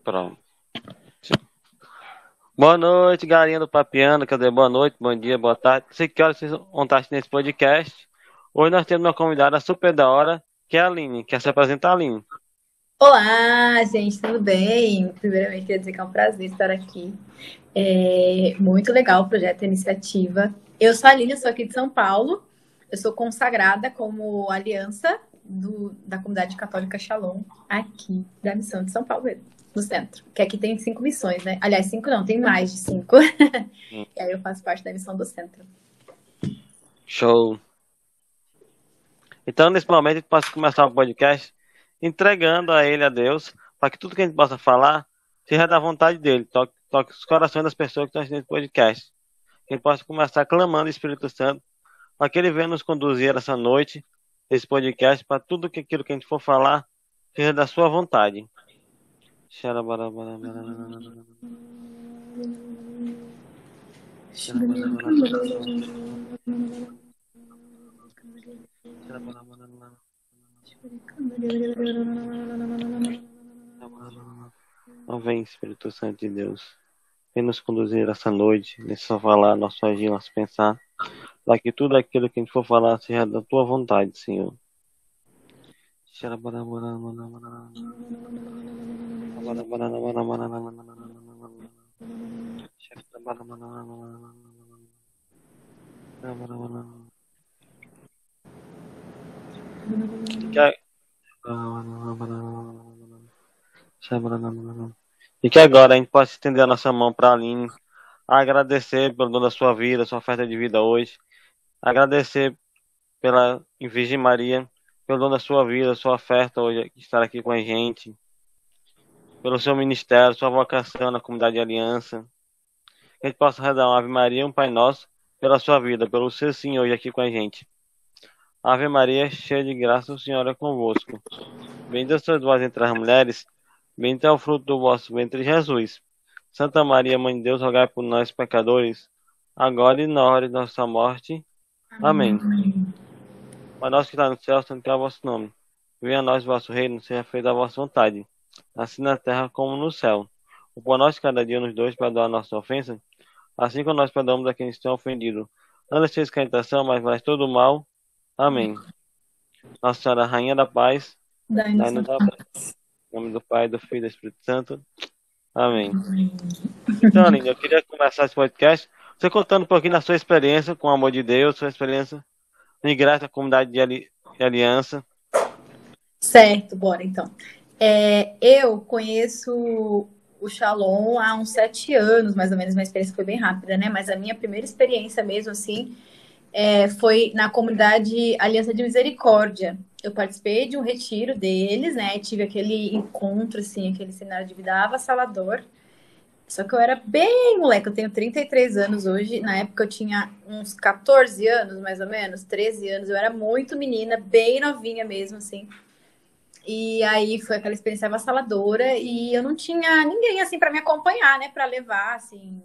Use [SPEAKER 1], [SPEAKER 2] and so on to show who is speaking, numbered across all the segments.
[SPEAKER 1] Pronto. Boa noite, galinha do Papiano. Quer dizer, boa noite, bom dia, boa tarde. Não sei que horas vocês vão estar nesse podcast. Hoje nós temos uma convidada super da hora, que é a Aline. Quer se apresentar, Aline?
[SPEAKER 2] Olá, gente, tudo bem? Primeiramente, queria dizer que é um prazer estar aqui. É muito legal o projeto, a iniciativa. Eu sou a Aline, eu sou aqui de São Paulo. Eu sou consagrada como aliança da comunidade católica Shalom, aqui da missão de São Paulo, no centro. Que aqui tem 5 missões, né? Aliás, 5 não, tem mais de 5. E aí eu faço parte da missão do centro.
[SPEAKER 1] Show. Então, nesse momento, a gente pode começar o podcast entregando a ele, a Deus, para que tudo que a gente possa falar seja da vontade dele, toque os corações das pessoas que estão assistindo esse podcast. Que a gente possa começar clamando o Espírito Santo, para que ele venha nos conduzir essa noite, esse podcast, para tudo aquilo que a gente for falar seja da sua vontade. Então vem, Espírito Santo de Deus, vem nos conduzir essa noite, nesse falar, nosso agir, nosso pensar, para que tudo aquilo que a gente for falar seja da tua vontade, Senhor. E que agora a gente possa estender a nossa mão para a Aline, agradecer pelo dom da sua vida, sua oferta de vida hoje, agradecer pela Virgem Maria, pelo dom da sua vida, sua oferta hoje, estar aqui com a gente, pelo seu ministério, sua vocação na comunidade de aliança. Que a gente possa rezar uma Ave Maria, um Pai Nosso, pela sua vida, pelo seu sim hoje aqui com a gente. Ave Maria, cheia de graça, o Senhor é convosco. Bendita sois vós entre as mulheres, bendito é o fruto do vosso ventre, Jesus. Santa Maria, Mãe de Deus, rogai por nós, pecadores, agora e na hora de nossa morte. Amém. Pai nosso que está no céu, santificado é o vosso nome. Venha a nós o vosso reino, seja feita a vossa vontade, assim na terra como no céu. O pão nosso cada dia nos dois, perdoar a nossa ofensa, assim como nós perdoamos a quem nos tem ofendido. Não deixeis cair em tentação, mas todo o mal. Amém. Nossa Senhora, Rainha da Paz, dai-nos a paz. Em nome do Pai, do Filho e do Espírito Santo. Amém. Então, Aline, eu queria começar esse podcast você contando um pouquinho da sua experiência com o amor de Deus, sua experiência de graça à comunidade de aliança.
[SPEAKER 2] Certo, bora então. Eu conheço o Shalom há uns 7 anos, mais ou menos. Minha experiência foi bem rápida, né? Mas a minha primeira experiência mesmo, assim, foi na comunidade Aliança de Misericórdia. Eu participei de um retiro deles, né? Tive aquele encontro, assim, aquele cenário de vida avassalador. Só que eu era bem moleque, eu tenho 33 anos hoje. Na época eu tinha uns 14 anos, mais ou menos, 13 anos. Eu era muito menina, bem novinha mesmo, assim. E aí foi aquela experiência avassaladora e eu não tinha ninguém, assim, para me acompanhar, né? Para levar, assim,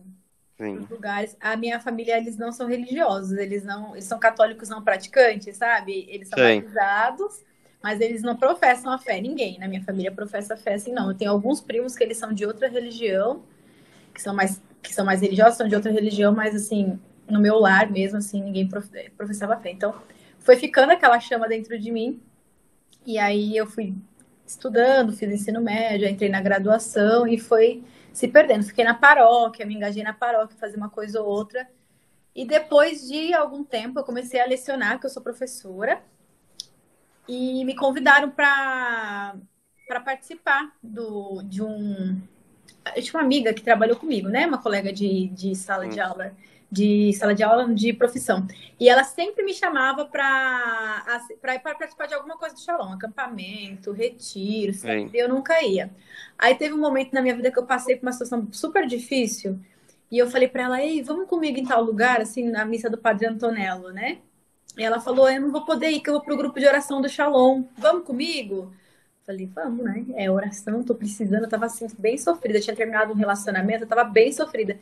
[SPEAKER 2] para os lugares. A minha família, eles não são religiosos, eles são católicos não praticantes, sabe? Eles são batizados, mas eles não professam a fé. Ninguém na minha família professa a fé, assim, não. Eu tenho alguns primos que eles são de outra religião, que são mais religiosos, são de outra religião, mas, assim, no meu lar mesmo, assim, ninguém professava fé. Então, foi ficando aquela chama dentro de mim. E aí eu fui estudando, fiz ensino médio, entrei na graduação e foi se perdendo. Fiquei na paróquia, me engajei na paróquia, fazia uma coisa ou outra. E depois de algum tempo eu comecei a lecionar, que eu sou professora. E me convidaram para participar de um... Eu tinha uma amiga que trabalhou comigo, né? Uma colega de sala de aula. De profissão. E ela sempre me chamava para participar de alguma coisa do Shalom, acampamento, retiro, e eu nunca ia. Aí teve um momento na minha vida que eu passei por uma situação super difícil e eu falei para ela, ei, vamos comigo em tal lugar, assim, na missa do Padre Antonello, né? E ela falou, eu não vou poder ir, que eu vou pro grupo de oração do Shalom. Vamos comigo? Falei, vamos, né? É oração, tô precisando. Eu tava assim, bem sofrida. Eu tinha terminado um relacionamento, eu tava bem sofrida.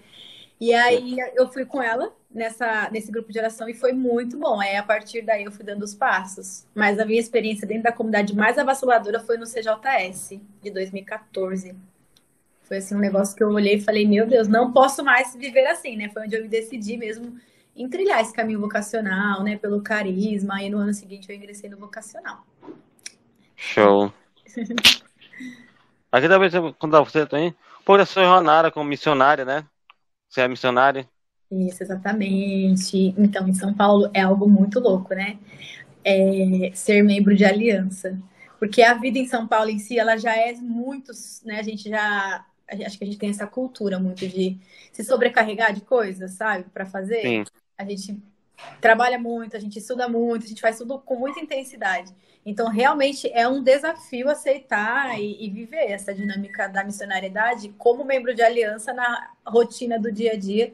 [SPEAKER 2] E aí eu fui com ela nesse grupo de oração e foi muito bom. Aí a partir daí eu fui dando os passos. Mas a minha experiência dentro da comunidade mais avassaladora foi no CJS de 2014. Foi assim um negócio que eu olhei e falei, meu Deus, não posso mais viver assim, né? Foi onde eu me decidi mesmo em trilhar esse caminho vocacional, né? Pelo carisma. Aí no ano seguinte eu ingressei no vocacional.
[SPEAKER 1] Show. Aqui talvez eu contar pra você também. Pô, da sua jornada como missionária, né? Você é missionária?
[SPEAKER 2] Isso, exatamente. Então, em São Paulo é algo muito louco, né? Ser membro de aliança. Porque a vida em São Paulo em si, ela já é muito, né? A gente já, acho que a gente tem essa cultura muito de se sobrecarregar de coisas, sabe? Para fazer.
[SPEAKER 1] Sim,
[SPEAKER 2] A gente trabalha muito, a gente estuda muito, a gente faz tudo com muita intensidade. Então, realmente é um desafio aceitar e viver essa dinâmica da missionariedade como membro de aliança na rotina do dia a dia,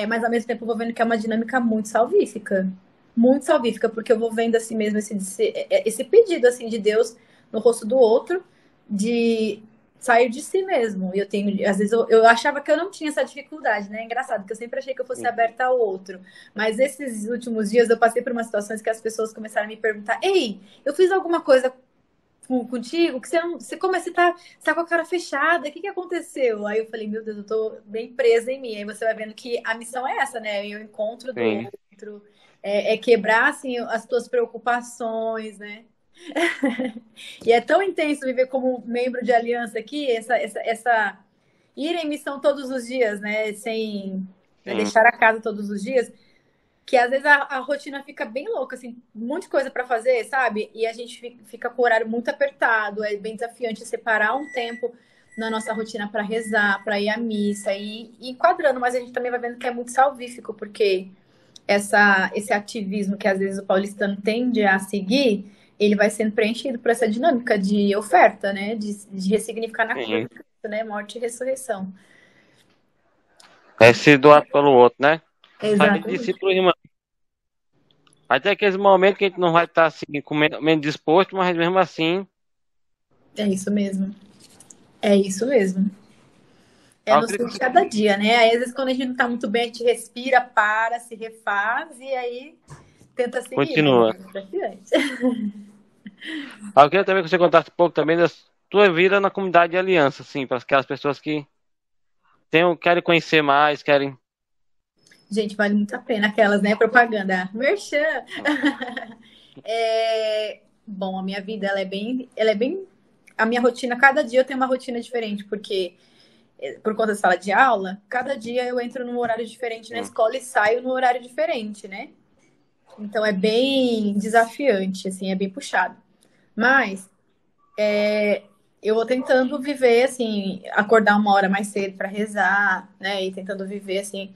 [SPEAKER 2] mas ao mesmo tempo eu vou vendo que é uma dinâmica muito salvífica. Muito salvífica, porque eu vou vendo assim mesmo esse pedido assim de Deus no rosto do outro, de sair de si mesmo. E eu tenho, às vezes, eu achava que eu não tinha essa dificuldade, né? É engraçado, porque eu sempre achei que eu fosse
[SPEAKER 1] sim,
[SPEAKER 2] aberta ao outro. Mas esses últimos dias eu passei por umas situações que as pessoas começaram a me perguntar: Ei, eu fiz alguma coisa contigo, que você não. Você tá com a cara fechada, o que aconteceu? Aí eu falei, meu Deus, eu tô bem presa em mim. Aí você vai vendo que a missão é essa, né? É o encontro do
[SPEAKER 1] sim.
[SPEAKER 2] outro, é quebrar assim, as tuas preocupações, né? E é tão intenso viver como membro de aliança aqui, essa ir em missão todos os dias, né? Sem
[SPEAKER 1] Sim.
[SPEAKER 2] deixar a casa todos os dias, que às vezes a rotina fica bem louca, assim, um monte de coisa para fazer, sabe? E a gente fica com o horário muito apertado, é bem desafiante separar um tempo na nossa rotina para rezar, para ir à missa e enquadrando, mas a gente também vai vendo que é muito salvífico, porque esse ativismo que às vezes o paulistano tende a seguir, ele vai sendo preenchido por essa dinâmica de oferta, né? De ressignificar na cruz,
[SPEAKER 1] Sim.
[SPEAKER 2] né? Morte e ressurreição.
[SPEAKER 1] É se doar pelo outro, né? Fazer
[SPEAKER 2] Exatamente.
[SPEAKER 1] discípulo, irmão. Vai ter aqueles momentos que a gente não vai estar assim, com menos disposto, mas mesmo assim,
[SPEAKER 2] É isso mesmo. É isso mesmo. É
[SPEAKER 1] eu
[SPEAKER 2] no
[SPEAKER 1] acredito
[SPEAKER 2] sul de
[SPEAKER 1] que
[SPEAKER 2] cada dia, né? Aí, às vezes, quando a gente não tá muito bem, a gente respira, para, se refaz e aí tenta seguir, mas
[SPEAKER 1] continua.
[SPEAKER 2] é desafiante.
[SPEAKER 1] Eu queria também que você contasse um pouco também da sua vida na comunidade de aliança, assim, para aquelas pessoas que querem conhecer mais, querem.
[SPEAKER 2] Gente, vale muito a pena aquelas, né? Propaganda. Merchan. Bom, a minha vida, ela é bem. A minha rotina, cada dia eu tenho uma rotina diferente, porque por conta da sala de aula, cada dia eu entro num horário diferente na
[SPEAKER 1] Sim,
[SPEAKER 2] escola e saio num horário diferente, né? Então é bem desafiante, assim, é bem puxado. Mas eu vou tentando viver, assim, acordar uma hora mais cedo para rezar, né? E tentando viver, assim,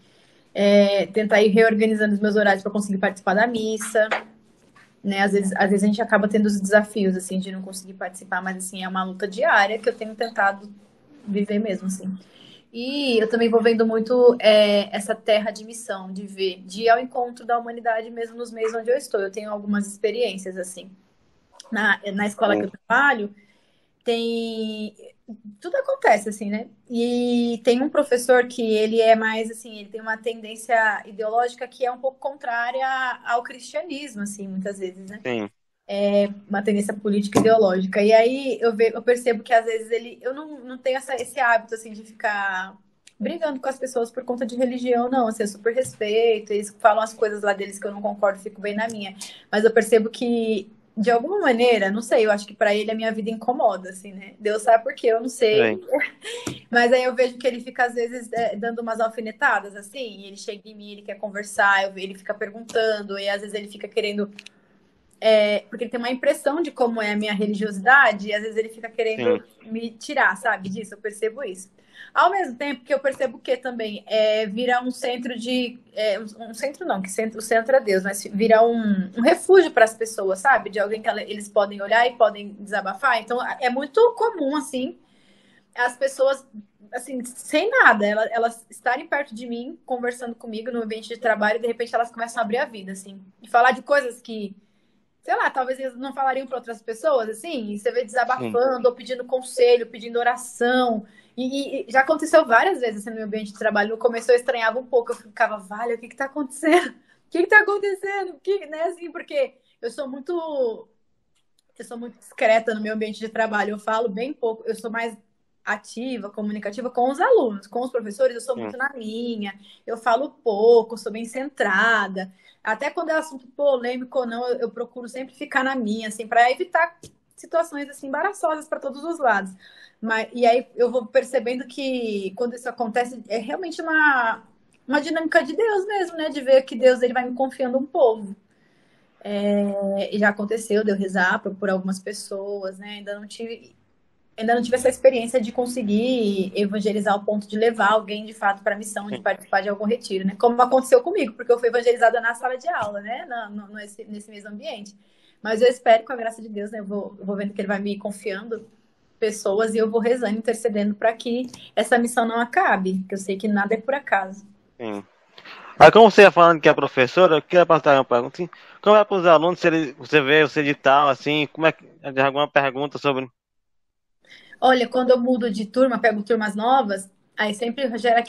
[SPEAKER 2] tentar ir reorganizando os meus horários para conseguir participar da missa, né? Às vezes a gente acaba tendo os desafios, assim, de não conseguir participar, mas, assim, é uma luta diária que eu tenho tentado viver mesmo, assim. E eu também vou vendo muito essa terra de missão, de ir ao encontro da humanidade mesmo nos meios onde eu estou. Eu tenho algumas experiências, assim. Na escola que
[SPEAKER 1] sim,
[SPEAKER 2] eu trabalho, tem tudo acontece assim, né? E tem um professor que ele é mais assim, ele tem uma tendência ideológica que é um pouco contrária ao cristianismo, assim, muitas vezes, né?
[SPEAKER 1] sim,
[SPEAKER 2] Uma tendência política e ideológica. E aí eu percebo que às vezes eu não tenho esse hábito assim de ficar brigando com as pessoas por conta de religião, não. Assim, eu super respeito, eles falam as coisas lá deles que eu não concordo, fico bem na minha. Mas eu percebo que, de alguma maneira, não sei, eu acho que para ele a minha vida incomoda, assim, né? Deus sabe por quê, eu não sei.
[SPEAKER 1] sim,
[SPEAKER 2] Mas aí eu vejo que ele fica, às vezes, dando umas alfinetadas, assim, e ele chega em mim, ele quer conversar, ele fica perguntando, e às vezes ele fica querendo porque ele tem uma impressão de como é a minha religiosidade e às vezes ele fica querendo
[SPEAKER 1] sim,
[SPEAKER 2] me tirar, sabe, disso, eu percebo isso. Ao mesmo tempo que eu percebo que também vira um centro um centro não, o centro é Deus, mas vira um refúgio para as pessoas, sabe? De alguém que eles podem olhar e podem desabafar. Então é muito comum, assim, as pessoas, assim, sem nada, elas estarem perto de mim, conversando comigo no ambiente de trabalho e de repente elas começam a abrir a vida, assim, e falar de coisas que sei lá, talvez eles não falariam para outras pessoas, assim, e você vê
[SPEAKER 1] Sim,
[SPEAKER 2] desabafando, ou pedindo conselho, pedindo oração. E já aconteceu várias vezes assim, no meu ambiente de trabalho. No começo eu estranhava um pouco, eu ficava, vale, o que que tá acontecendo? O que que tá acontecendo? Que, né, assim, porque eu sou muito discreta no meu ambiente de trabalho, eu falo bem pouco, eu sou mais ativa, comunicativa com os alunos, com os professores, eu sou
[SPEAKER 1] sim,
[SPEAKER 2] muito na minha, eu falo pouco, sou bem centrada. Até quando é assunto polêmico ou não, eu procuro sempre ficar na minha, assim, para evitar situações assim embaraçosas para todos os lados. Mas e aí eu vou percebendo que quando isso acontece é realmente uma dinâmica de Deus mesmo, né? De ver que Deus ele vai me confiando um povo. E já aconteceu de eu rezar por algumas pessoas, né? Ainda não tive essa experiência de conseguir evangelizar ao ponto de levar alguém de fato para a missão de
[SPEAKER 1] sim.
[SPEAKER 2] participar de algum retiro, né? Como aconteceu comigo, porque eu fui evangelizada na sala de aula, né? Nesse mesmo ambiente. Mas eu espero, com a graça de Deus, né? Eu vou vendo que Ele vai me confiando pessoas e eu vou rezando, intercedendo para que essa missão não acabe, que eu sei que nada é por acaso.
[SPEAKER 1] Sim. Aí, como você ia falando que é professora, eu queria perguntar uma pergunta, assim, como é para os alunos, se você vê o edital, assim, como é que, tem alguma pergunta sobre...
[SPEAKER 2] Olha, quando eu mudo de turma, pego turmas novas, aí sempre gera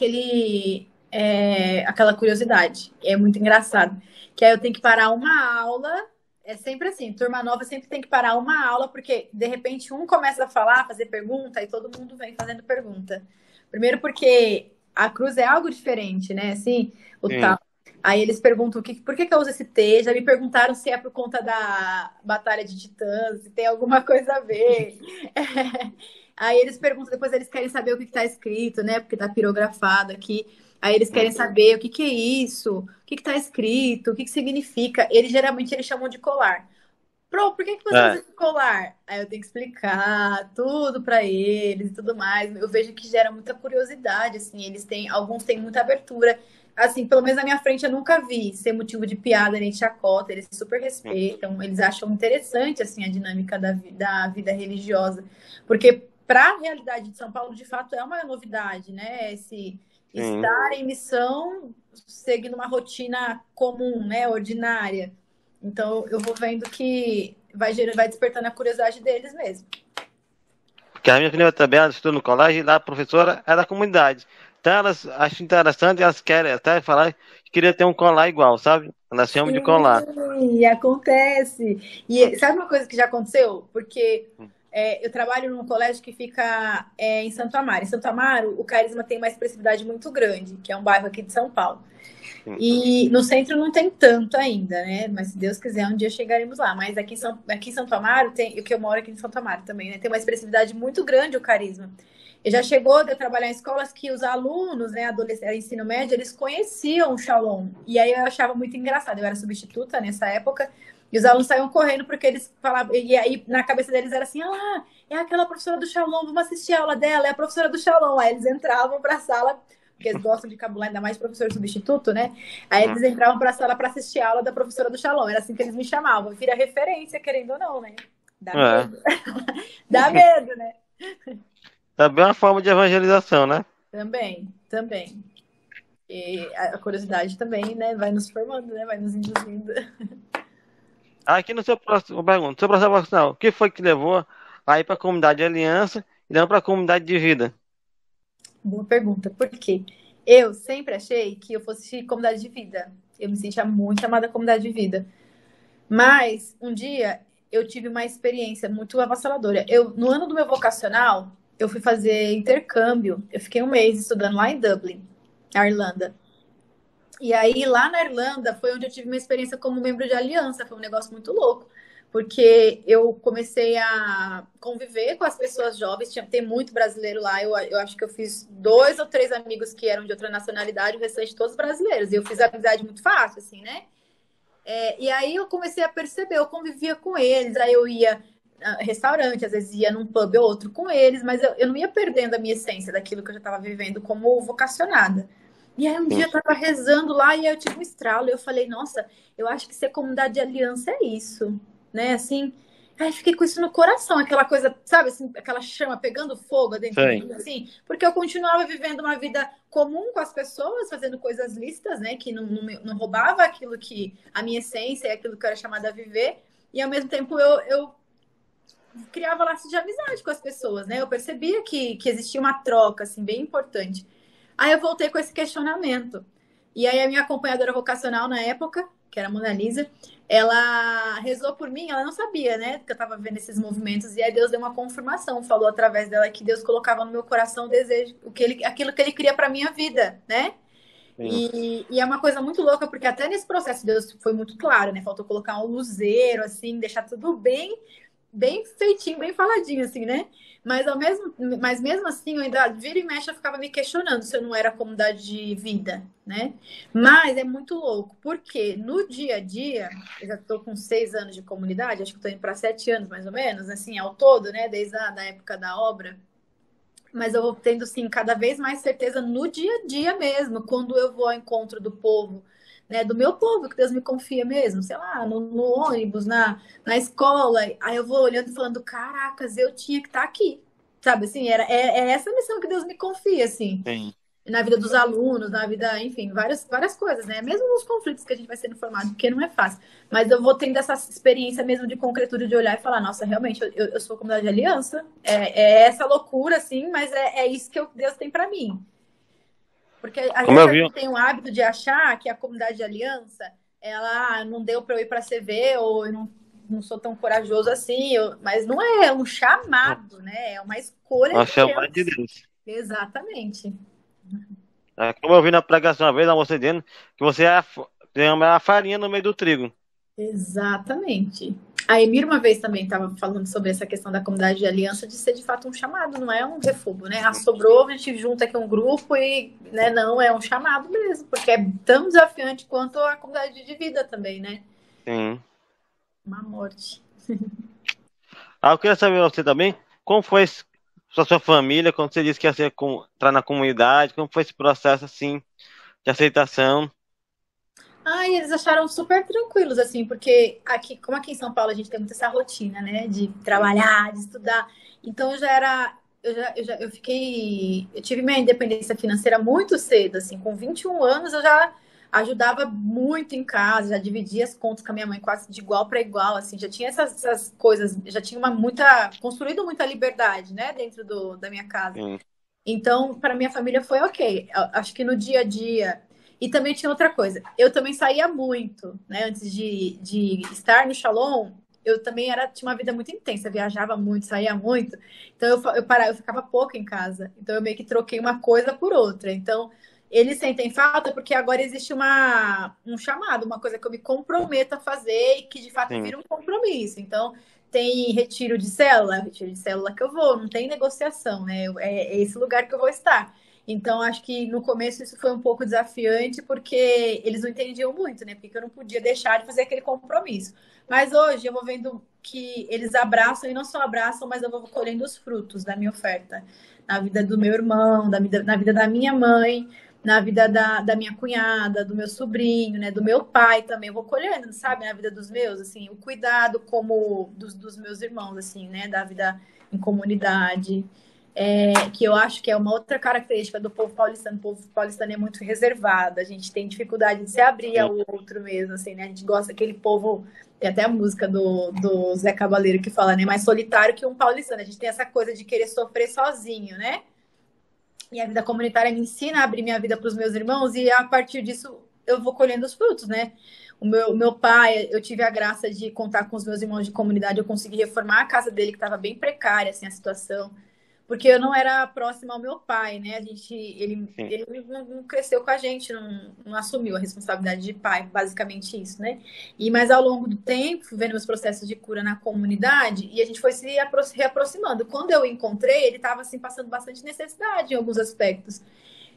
[SPEAKER 2] aquela curiosidade. É muito engraçado. Que aí eu tenho que parar uma aula. É sempre assim, turma nova sempre tem que parar uma aula, porque de repente um começa a falar, fazer pergunta, e todo mundo vem fazendo pergunta. Primeiro porque a cruz é algo diferente, né? Assim, o tal.
[SPEAKER 1] Sim.
[SPEAKER 2] Aí eles perguntam por que eu uso esse T? Já me perguntaram se é por conta da Batalha de Titãs, se tem alguma coisa a ver. Aí eles perguntam, depois eles querem saber o que está escrito, né? Porque está pirografado aqui. Aí eles querem
[SPEAKER 1] Hum.
[SPEAKER 2] saber o que, que é isso, o que está escrito, o que, que significa. Eles geralmente eles chamam de colar. Pro, por que, que você usa
[SPEAKER 1] É,
[SPEAKER 2] esse colar? Aí eu tenho que explicar tudo para eles e tudo mais. Eu vejo que gera muita curiosidade, assim. Alguns têm muita abertura. Assim, pelo menos na minha frente eu nunca vi ser motivo de piada nem de chacota. Eles super
[SPEAKER 1] sim,
[SPEAKER 2] respeitam, eles acham interessante, assim, a dinâmica da vida religiosa. Porque para a realidade de São Paulo, de fato, é uma novidade, né? Esse
[SPEAKER 1] sim.
[SPEAKER 2] estar em missão seguindo uma rotina comum, né? Ordinária. Então, eu vou vendo que vai despertando a curiosidade deles mesmo.
[SPEAKER 1] Porque a minha filha também, ela estuda no colégio, e lá a professora é da comunidade. Então elas acham interessante, elas querem até falar que queria ter um colar igual, sabe? Elas chamam de colar.
[SPEAKER 2] Sim, acontece.
[SPEAKER 1] Hum,
[SPEAKER 2] E sabe uma coisa que já aconteceu? Porque
[SPEAKER 1] hum,
[SPEAKER 2] eu trabalho num colégio que fica em Santo Amaro. Em Santo Amaro, o Carisma tem uma expressividade muito grande, que é um bairro aqui de São Paulo.
[SPEAKER 1] hum,
[SPEAKER 2] E no centro não tem tanto ainda, né? Mas se Deus quiser, um dia chegaremos lá. Mas aqui em Santo Amaro, o que eu moro aqui em Santo Amaro também, né? Tem uma expressividade muito grande o carisma. E já chegou de eu trabalhar em escolas que os alunos, né, ensino médio, eles conheciam o Shalom. E aí eu achava muito engraçado. Eu era substituta nessa época, e os alunos saíam correndo porque eles falavam. E aí na cabeça deles era assim: ah, é aquela professora do Shalom, vamos assistir a aula dela, é a professora do Shalom. Aí eles entravam para a sala porque eles gostam de cabular, ainda mais professor substituto, né? Aí
[SPEAKER 1] hum.
[SPEAKER 2] eles entravam para a sala para assistir a aula da professora do Shalom. Era assim que eles me chamavam. Vira referência, querendo ou não, né? Dá
[SPEAKER 1] É.
[SPEAKER 2] medo. Dá medo, né?
[SPEAKER 1] Também é uma forma de evangelização, né?
[SPEAKER 2] Também, também. E a curiosidade também, né? Vai nos formando, né? Vai nos induzindo.
[SPEAKER 1] Aqui no seu próximo, eu pergunto, seu processo profissional, o que foi que te levou a ir para a comunidade de aliança e não para a comunidade de vida?
[SPEAKER 2] Boa pergunta. Por quê? Eu sempre achei que eu fosse comunidade de vida. Eu me sentia muito amada comunidade de vida. Mas um dia eu tive uma experiência muito avassaladora. No ano do meu vocacional, eu fui fazer intercâmbio. Eu fiquei um mês estudando lá em Dublin, na Irlanda. E aí, lá na Irlanda, foi onde eu tive uma experiência como membro de aliança. Foi um negócio muito louco. Porque eu comecei a conviver com as pessoas jovens. Tem muito brasileiro lá. Eu acho que eu fiz 2 ou 3 amigos que eram de outra nacionalidade, o restante todos brasileiros. E eu fiz amizade muito fácil, assim, né? E aí eu comecei a perceber, eu convivia com eles, aí eu ia a restaurante, às vezes ia num pub ou outro com eles, mas eu não ia perdendo a minha essência daquilo que eu já estava vivendo como vocacionada. E aí um dia
[SPEAKER 1] Sim,
[SPEAKER 2] eu estava rezando lá e aí eu tive um estralo, e eu falei, nossa, eu acho que ser comunidade de aliança é isso, né? Assim, aí fiquei com isso no coração, aquela coisa, sabe, assim, aquela chama pegando fogo dentro de
[SPEAKER 1] sei.
[SPEAKER 2] mim, assim, porque eu continuava vivendo uma vida comum com as pessoas, fazendo coisas lícitas, né, que não roubava aquilo que a minha essência e aquilo que eu era chamada a viver, e ao mesmo tempo eu criava laços de amizade com as pessoas, né? Eu percebia que existia uma troca, assim, bem importante. Aí eu voltei com esse questionamento. E aí a minha acompanhadora vocacional na época, que era a Mona Lisa, ela rezou por mim, ela não sabia, né, que eu estava vendo esses movimentos, e aí Deus deu uma confirmação, falou através dela que Deus colocava no meu coração o desejo, aquilo que ele queria para minha vida, né?
[SPEAKER 1] Sim.
[SPEAKER 2] E é uma coisa muito louca, porque até nesse processo Deus foi muito claro, né? Faltou colocar um luzeiro, assim, deixar tudo bem feitinho, bem faladinho, assim, né? Mas mesmo assim, eu ainda vira e mexe, eu ficava me questionando se eu não era comunidade de vida, né? Mas é muito louco, porque no dia a dia, eu já estou com 6 anos de comunidade, acho que estou indo para 7 anos, mais ou menos, assim, ao todo, né? Desde a da época da obra. Mas eu vou tendo, sim, cada vez mais certeza no dia a dia mesmo, quando eu vou ao encontro do povo, né? Do meu povo, que Deus me confia mesmo, sei lá, no ônibus, na escola. Aí eu vou olhando e falando, caracas, eu tinha que estar aqui. Sabe assim, é essa a missão que Deus me confia, assim
[SPEAKER 1] Sim.
[SPEAKER 2] na vida dos alunos, na vida, enfim, várias coisas, né? Mesmo nos conflitos que a gente vai sendo formado, porque não é fácil. Mas eu vou tendo essa experiência mesmo de concretude, de olhar e falar, nossa, realmente, eu sou comunidade de aliança. É essa loucura, assim, mas é isso que Deus tem para mim. Porque às
[SPEAKER 1] Como
[SPEAKER 2] vezes
[SPEAKER 1] eu
[SPEAKER 2] a
[SPEAKER 1] vi,
[SPEAKER 2] gente tem o hábito de achar que a comunidade de aliança, ela não deu para eu ir para CV, ou eu não sou tão corajoso assim, mas não é um chamado, né? É uma escolha
[SPEAKER 1] uma
[SPEAKER 2] de
[SPEAKER 1] chamada de
[SPEAKER 2] Deus.
[SPEAKER 1] Deus.
[SPEAKER 2] Exatamente.
[SPEAKER 1] Como eu vi na pregação uma vez, a moça dizendo que você tem a farinha no meio do trigo.
[SPEAKER 2] Exatamente. A Emir uma vez também estava falando sobre essa questão da comunidade de aliança de ser de fato um chamado, não é um refugo, né? Ah, sobrou, a gente junta aqui um grupo e, né, não, é um chamado mesmo, porque é tão desafiante quanto a comunidade de vida também, né?
[SPEAKER 1] Sim.
[SPEAKER 2] Uma morte.
[SPEAKER 1] Eu queria saber você também, como foi sua família, quando você disse que ia entrar na comunidade, como foi esse processo assim de aceitação?
[SPEAKER 2] Ah, e eles acharam super tranquilos, assim, porque aqui, como aqui em São Paulo a gente tem muito essa rotina, né, de trabalhar, de estudar. Então eu já era, eu fiquei, eu tive minha independência financeira muito cedo, assim, com 21 anos eu já ajudava muito em casa, já dividia as contas com a minha mãe quase de igual para igual, assim, já tinha essas coisas, já tinha construído muita liberdade, né, dentro da minha casa.
[SPEAKER 1] Sim,
[SPEAKER 2] Então, para minha família foi ok. Acho que no dia a dia. E também tinha outra coisa. Eu também saía muito, né? Antes de estar no Shalom, eu também tinha uma vida muito intensa, viajava muito, saía muito. Então eu ficava pouco em casa. Então eu meio que troquei uma coisa por outra. Então eles sentem falta porque agora existe um chamado, uma coisa que eu me comprometo a fazer e que de fato
[SPEAKER 1] sim,
[SPEAKER 2] vira um compromisso. Então tem retiro de célula que eu vou, não tem negociação, né? É esse lugar que eu vou estar. Então, acho que no começo isso foi um pouco desafiante, porque eles não entendiam muito, né? Porque eu não podia deixar de fazer aquele compromisso. Mas hoje eu vou vendo que eles abraçam e não só abraçam, mas eu vou colhendo os frutos da minha oferta. Na vida do meu irmão, na vida da minha mãe, na vida da minha cunhada, do meu sobrinho, né? Do meu pai também. Eu vou colhendo, sabe? Na vida dos meus, assim, o cuidado como dos meus irmãos, assim, né? Da vida em comunidade. Que eu acho que é uma outra característica do povo paulistano. O povo paulistano é muito reservado, a gente tem dificuldade de se abrir
[SPEAKER 1] sim.
[SPEAKER 2] ao outro mesmo, assim, né? A gente gosta daquele povo, tem até a música do Zé Cabaleiro que fala, né? Mais solitário que um paulistano. A gente tem essa coisa de querer sofrer sozinho, né? E a vida comunitária me ensina a abrir minha vida para os meus irmãos, e a partir disso eu vou colhendo os frutos, né? O meu pai, eu tive a graça de contar com os meus irmãos de comunidade, eu consegui reformar a casa dele, que estava bem precária, assim, a situação, porque eu não era próxima ao meu pai, né?
[SPEAKER 1] Sim.
[SPEAKER 2] Ele não cresceu com a gente, não assumiu a responsabilidade de pai, basicamente isso, né? Mas ao longo do tempo, vendo meus processos de cura na comunidade, e a gente foi se reaproximando. Quando eu o encontrei, ele estava assim passando bastante necessidade em alguns aspectos.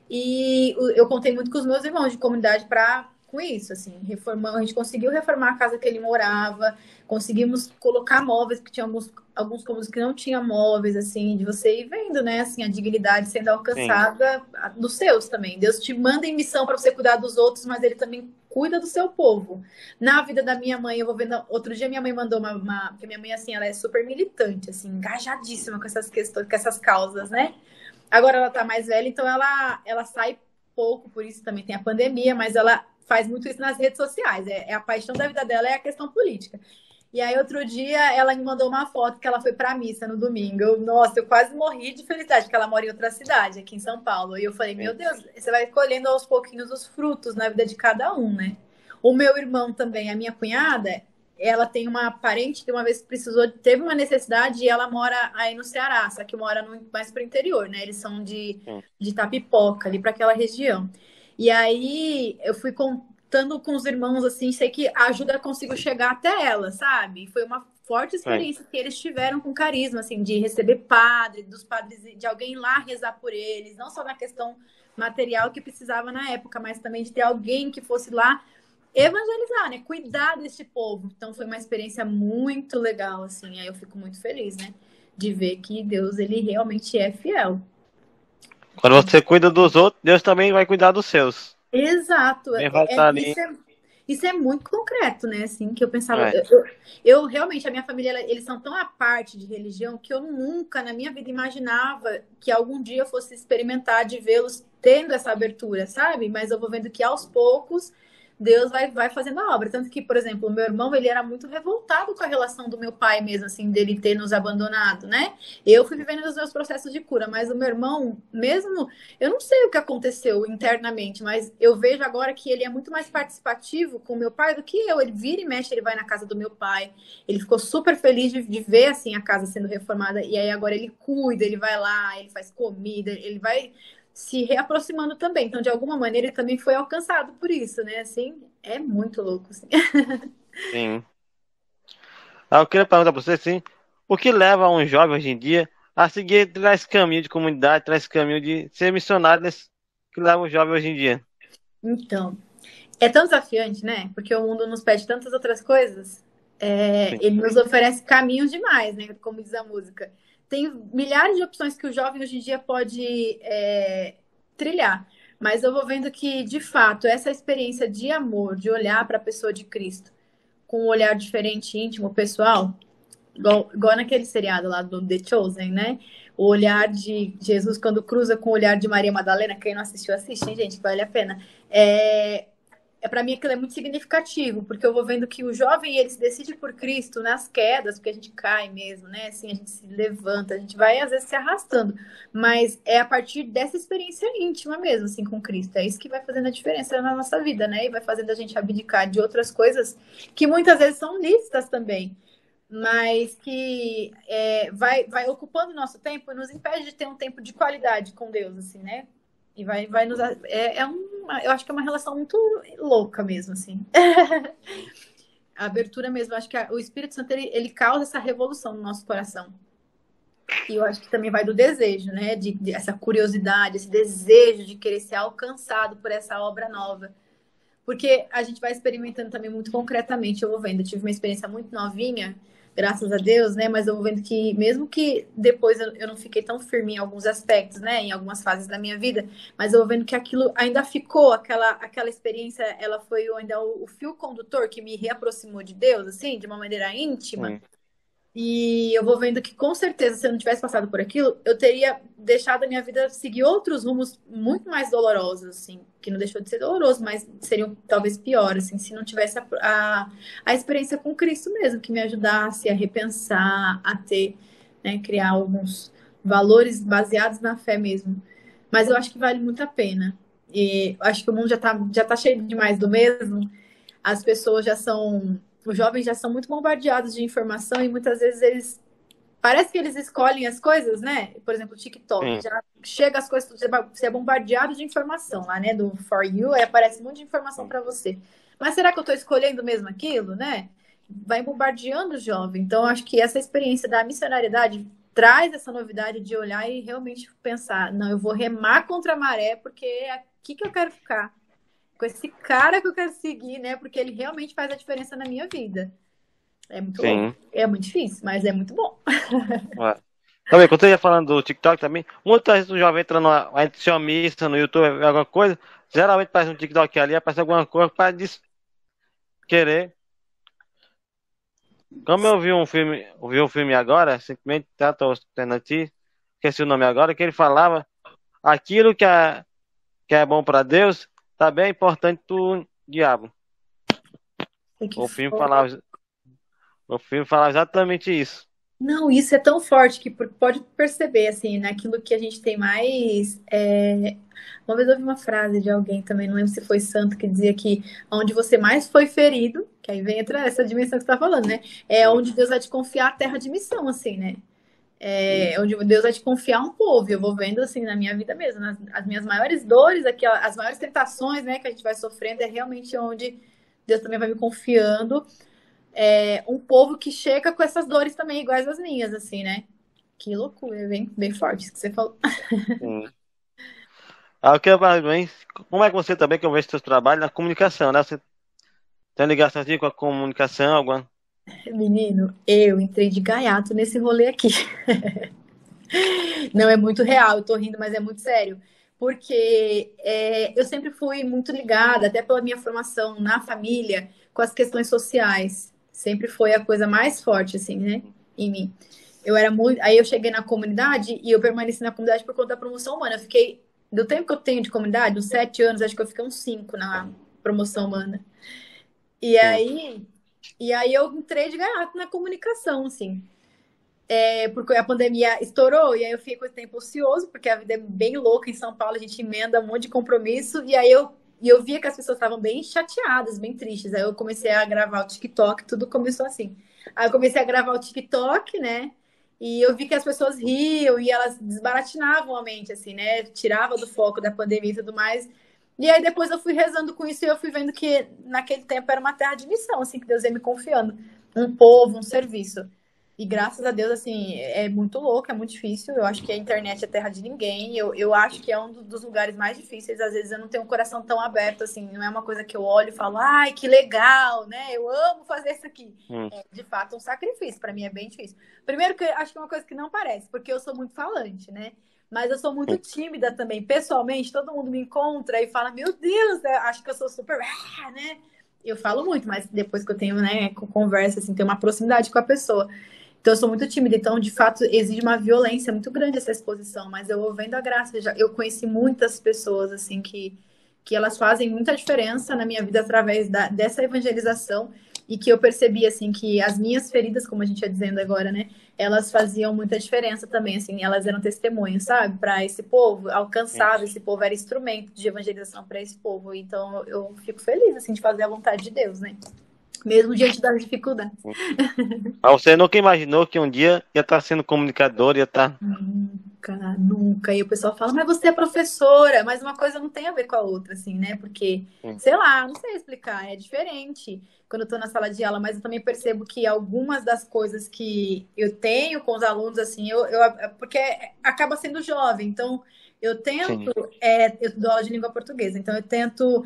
[SPEAKER 2] E eu contei muito com os meus irmãos de comunidade para com isso, assim, a gente conseguiu reformar a casa que ele morava, conseguimos colocar móveis, que tinha alguns cômodos que não tinha móveis, assim, de você ir vendo, né, assim, a dignidade sendo
[SPEAKER 1] Sim.
[SPEAKER 2] alcançada dos seus também. Deus te manda em missão para você cuidar dos outros, mas ele também cuida do seu povo. Na vida da minha mãe, eu vou vendo, outro dia minha mãe mandou porque minha mãe, assim, ela é super militante, assim, engajadíssima com essas questões, com essas causas, né? Agora ela tá mais velha, então ela sai pouco, por isso também tem a pandemia, mas ela faz muito isso nas redes sociais. A paixão da vida dela é a questão política. E aí, outro dia, ela me mandou uma foto que ela foi pra missa no domingo. Nossa, eu quase morri de felicidade, porque ela mora em outra cidade, aqui em São Paulo. E eu falei, meu
[SPEAKER 1] Sim,
[SPEAKER 2] Deus, você vai colhendo aos pouquinhos os frutos na vida de cada um, né? O meu irmão também, a minha cunhada, ela tem uma parente que uma vez precisou, teve uma necessidade e ela mora aí no Ceará, só que mora mais pro interior, né? Eles são
[SPEAKER 1] sim,
[SPEAKER 2] de Itapipoca, ali para aquela região. E aí eu fui contando com os irmãos, assim, sei que a ajuda conseguiu chegar até ela, sabe? Foi uma forte
[SPEAKER 1] sim.
[SPEAKER 2] experiência que eles tiveram com carisma, assim, de receber padre, dos padres, de alguém ir lá rezar por eles, não só na questão material que precisava na época, mas também de ter alguém que fosse lá evangelizar, né? Cuidar desse povo. Então foi uma experiência muito legal, assim. Aí eu fico muito feliz, né? De ver que Deus, ele realmente é fiel.
[SPEAKER 1] Quando você cuida dos outros, Deus também vai cuidar dos seus.
[SPEAKER 2] Exato.
[SPEAKER 1] Também vai estar ali.
[SPEAKER 2] Isso é muito concreto, né? Assim, que eu pensava.
[SPEAKER 1] É,
[SPEAKER 2] Eu realmente, a minha família, eles são tão à parte de religião que eu nunca na minha vida imaginava que algum dia eu fosse experimentar de vê-los tendo essa abertura, sabe? Mas eu vou vendo que aos poucos Deus vai fazendo a obra. Tanto que, por exemplo, o meu irmão, ele era muito revoltado com a relação do meu pai mesmo, assim, dele ter nos abandonado, né? Eu fui vivendo os meus processos de cura, mas o meu irmão, mesmo eu não sei o que aconteceu internamente, mas eu vejo agora que ele é muito mais participativo com o meu pai do que eu. Ele vira e mexe, ele vai na casa do meu pai. Ele ficou super feliz de ver assim a casa sendo reformada. E aí agora ele cuida, ele vai lá, ele faz comida, ele vai se reaproximando também. Então, de alguma maneira, ele também foi alcançado por isso, né? Assim, é muito louco, assim.
[SPEAKER 1] sim. Eu queria perguntar para você, assim, o que leva um jovem hoje em dia a seguir esse caminho de comunidade, esse caminho de ser missionário, que leva o jovem hoje em dia?
[SPEAKER 2] Então, é tão desafiante, né? Porque o mundo nos pede tantas outras coisas.
[SPEAKER 1] Sim,
[SPEAKER 2] Ele nos oferece caminhos demais, né? Como diz a música. Tem milhares de opções que o jovem hoje em dia pode trilhar. Mas eu vou vendo que, de fato, essa experiência de amor, de olhar para a pessoa de Cristo com um olhar diferente, íntimo, pessoal, igual naquele seriado lá do The Chosen, né? O olhar de Jesus quando cruza com o olhar de Maria Madalena. Quem não assistiu, assiste, hein, gente? Vale a pena. Para mim aquilo é muito significativo, porque eu vou vendo que o jovem ele se decide por Cristo nas quedas, porque a gente cai mesmo, né? Assim, a gente se levanta, a gente vai às vezes se arrastando, mas é a partir dessa experiência íntima mesmo, assim, com Cristo. É isso que vai fazendo a diferença na nossa vida, né? E vai fazendo a gente abdicar de outras coisas que muitas vezes são lícitas também, mas que vai ocupando o nosso tempo e nos impede de ter um tempo de qualidade com Deus, assim, né? E vai nos. Eu acho que é uma relação muito louca mesmo, assim. A abertura mesmo, eu acho que o Espírito Santo ele causa essa revolução no nosso coração. E eu acho que também vai do desejo, né? De essa curiosidade, esse desejo de querer ser alcançado por essa obra nova. Porque a gente vai experimentando também muito concretamente, eu vou vendo. Eu tive uma experiência muito novinha, graças a Deus, né? Mas eu vou vendo que, mesmo que depois eu não fiquei tão firme em alguns aspectos, né? Em algumas fases da minha vida, mas eu vou vendo que aquilo ainda ficou, aquela experiência, ela foi ainda o fio condutor que me reaproximou de Deus, assim, de uma maneira íntima.
[SPEAKER 1] sim,
[SPEAKER 2] E eu vou vendo que, com certeza, se eu não tivesse passado por aquilo, eu teria deixado a minha vida seguir outros rumos muito mais dolorosos, assim, que não deixou de ser doloroso, mas seriam talvez piores, assim, se não tivesse a experiência com Cristo mesmo, que me ajudasse a repensar, a ter, né, criar alguns valores baseados na fé mesmo. Mas eu acho que vale muito a pena. E eu acho que o mundo já tá cheio demais do mesmo. As pessoas já são, os jovens já são muito bombardeados de informação e muitas vezes eles parece que eles escolhem as coisas, né? Por exemplo, o TikTok,
[SPEAKER 1] sim,
[SPEAKER 2] já chega as coisas, você é bombardeado de informação lá, né? Do For You, aí aparece um monte de informação
[SPEAKER 1] sim.
[SPEAKER 2] para você. Mas será que eu estou escolhendo mesmo aquilo, né? Vai bombardeando o jovem. Então, eu acho que essa experiência da missionariedade traz essa novidade de olhar e realmente pensar, não, eu vou remar contra a maré porque é aqui que eu quero ficar com esse cara que eu quero seguir, né? Porque ele realmente faz a diferença na minha vida. É muito louco.
[SPEAKER 1] Sim.
[SPEAKER 2] É muito difícil, mas é muito bom.
[SPEAKER 1] É. Também, quando você ia falando do TikTok também, muitas vezes o jovem entra numa assistir uma missa no YouTube, alguma coisa, geralmente faz um TikTok ali, aparece alguma coisa para querer. Como eu vi um filme agora, simplesmente tô tendo aqui, esqueci o nome agora, que ele falava aquilo que é bom para Deus, tá bem importante pro diabo.
[SPEAKER 2] Tem que
[SPEAKER 1] O filme
[SPEAKER 2] for.
[SPEAKER 1] falava, Meu filho fala exatamente isso.
[SPEAKER 2] Não, isso é tão forte que pode perceber, assim, naquilo que a gente tem mais. Uma vez eu ouvi uma frase de alguém também, não lembro se foi santo, que dizia que onde você mais foi ferido, que aí vem entra essa dimensão que você está falando, né? É
[SPEAKER 1] Hum,
[SPEAKER 2] onde Deus vai te confiar a terra de missão, assim, né? É onde Deus vai te confiar um povo. Eu vou vendo, assim, na minha vida mesmo, as minhas maiores dores, aqui, as maiores tentações, né, que a gente vai sofrendo, é realmente onde Deus também vai me confiando um povo que chega com essas dores também iguais às minhas, assim, né? Que loucura, é bem forte isso que você falou.
[SPEAKER 1] hum. Ah, eu quero falar bem, como é que você também, que eu vejo seu trabalho na comunicação, né? Você tem ligação assim com a comunicação, alguma?
[SPEAKER 2] Menino, eu entrei de gaiato nesse rolê aqui. Não é muito real, eu tô rindo, mas é muito sério. Porque eu sempre fui muito ligada, até pela minha formação na família, com as questões sociais. Sempre foi a coisa mais forte, assim, né? Em mim. Eu era muito. Aí eu cheguei na comunidade e eu permaneci na comunidade por conta da promoção humana. Eu fiquei. Do tempo que eu tenho de comunidade, uns 7 anos, acho que eu fiquei uns 5 na promoção humana. E
[SPEAKER 1] Sim,
[SPEAKER 2] aí, e aí eu entrei de gaiato na comunicação, assim. Porque a pandemia estourou, e aí eu fiquei com esse tempo ocioso, porque a vida é bem louca em São Paulo, a gente emenda um monte de compromisso, e eu via que as pessoas estavam bem chateadas, bem tristes. Aí eu comecei a gravar o TikTok, tudo começou assim. Aí eu comecei a gravar o TikTok, né? E eu vi que as pessoas riam e elas desbaratinavam a mente, assim, né? Tirava do foco da pandemia e tudo mais. E aí depois eu fui rezando com isso e eu fui vendo que naquele tempo era uma terra de missão, assim, que Deus ia me confiando. Um povo, um serviço. E graças a Deus, assim, é muito louco, é muito difícil. Eu acho que a internet é terra de ninguém. Eu acho que é um dos lugares mais difíceis. Às vezes eu não tenho um coração tão aberto, assim. Não é uma coisa que eu olho e falo, ai, que legal, né? Eu amo fazer isso aqui.
[SPEAKER 1] hum,
[SPEAKER 2] É, de fato, um sacrifício. Para mim é bem difícil. Primeiro, que eu acho que é uma coisa que não parece, porque eu sou muito falante, né? Mas eu sou muito
[SPEAKER 1] hum,
[SPEAKER 2] tímida também. Pessoalmente, todo mundo me encontra e fala, meu Deus, acho que eu sou super, né? Eu falo muito, mas depois que eu tenho, né, conversa, assim, tenho uma proximidade com a pessoa. Então, eu sou muito tímida. Então, de fato, exige uma violência muito grande essa exposição. Mas eu vou vendo a graça. Eu conheci muitas pessoas, assim, que elas fazem muita diferença na minha vida através dessa evangelização. E que eu percebi, assim, que as minhas feridas, como a gente ia dizendo agora, né? Elas faziam muita diferença também, assim. Elas eram testemunhas, sabe? Para esse povo,
[SPEAKER 1] sim.
[SPEAKER 2] alcançava esse povo, era instrumento de evangelização para esse povo. Então, eu fico feliz, assim, de fazer a vontade de Deus, né? Mesmo diante das dificuldades.
[SPEAKER 1] Mas você nunca imaginou que um dia ia estar sendo comunicador, ia estar.
[SPEAKER 2] Nunca, nunca. E o pessoal fala, mas você é professora, mas uma coisa não tem a ver com a outra, assim, né? Porque,
[SPEAKER 1] Sim,
[SPEAKER 2] sei lá, não sei explicar, é diferente quando eu tô na sala de aula, mas eu também percebo que algumas das coisas que eu tenho com os alunos, assim, porque acaba sendo jovem, então eu tento,
[SPEAKER 1] sim,
[SPEAKER 2] eu dou aula de língua portuguesa, então eu tento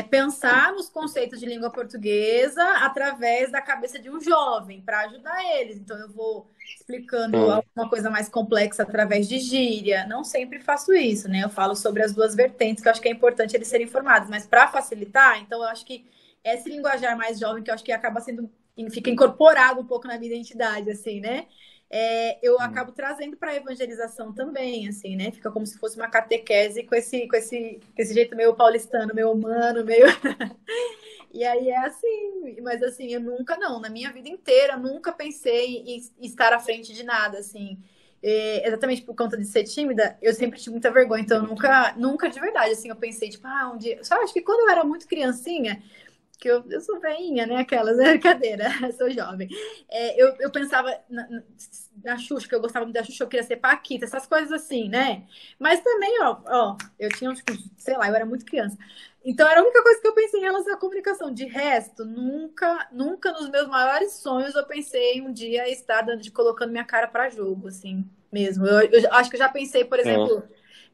[SPEAKER 2] pensar nos conceitos de língua portuguesa através da cabeça de um jovem, para ajudar eles. Então eu vou explicando
[SPEAKER 1] sim,
[SPEAKER 2] alguma coisa mais complexa através de gíria. Não sempre faço isso, né? Eu falo sobre as duas vertentes, que eu acho que é importante eles serem informados, mas para facilitar, então eu acho que esse linguajar mais jovem, que eu acho que acaba sendo, fica incorporado um pouco na minha identidade, assim, né? Eu
[SPEAKER 1] sim.
[SPEAKER 2] acabo trazendo para a evangelização também, assim, né? Fica como se fosse uma catequese com esse jeito meio paulistano, meio humano, meio. E aí é assim, mas assim, eu nunca não, na minha vida inteira, nunca pensei em estar à frente de nada, assim. Exatamente por conta de ser tímida, eu sempre tive muita vergonha, então eu nunca de verdade, assim, eu pensei, tipo, um dia. Só acho que quando eu era muito criancinha, que eu sou veinha, né? Aquelas, brincadeira, sou jovem. Eu pensava na Xuxa, que eu gostava muito da Xuxa, eu queria ser Paquita, essas coisas assim, né? Mas também, ó, eu tinha, tipo, sei lá, eu era muito criança. Então era a única coisa que eu pensei em relação à comunicação. De resto, nunca nos meus maiores sonhos eu pensei um dia estar colocando minha cara para jogo, assim, mesmo. Eu acho que eu já pensei, por
[SPEAKER 1] Sim.
[SPEAKER 2] exemplo,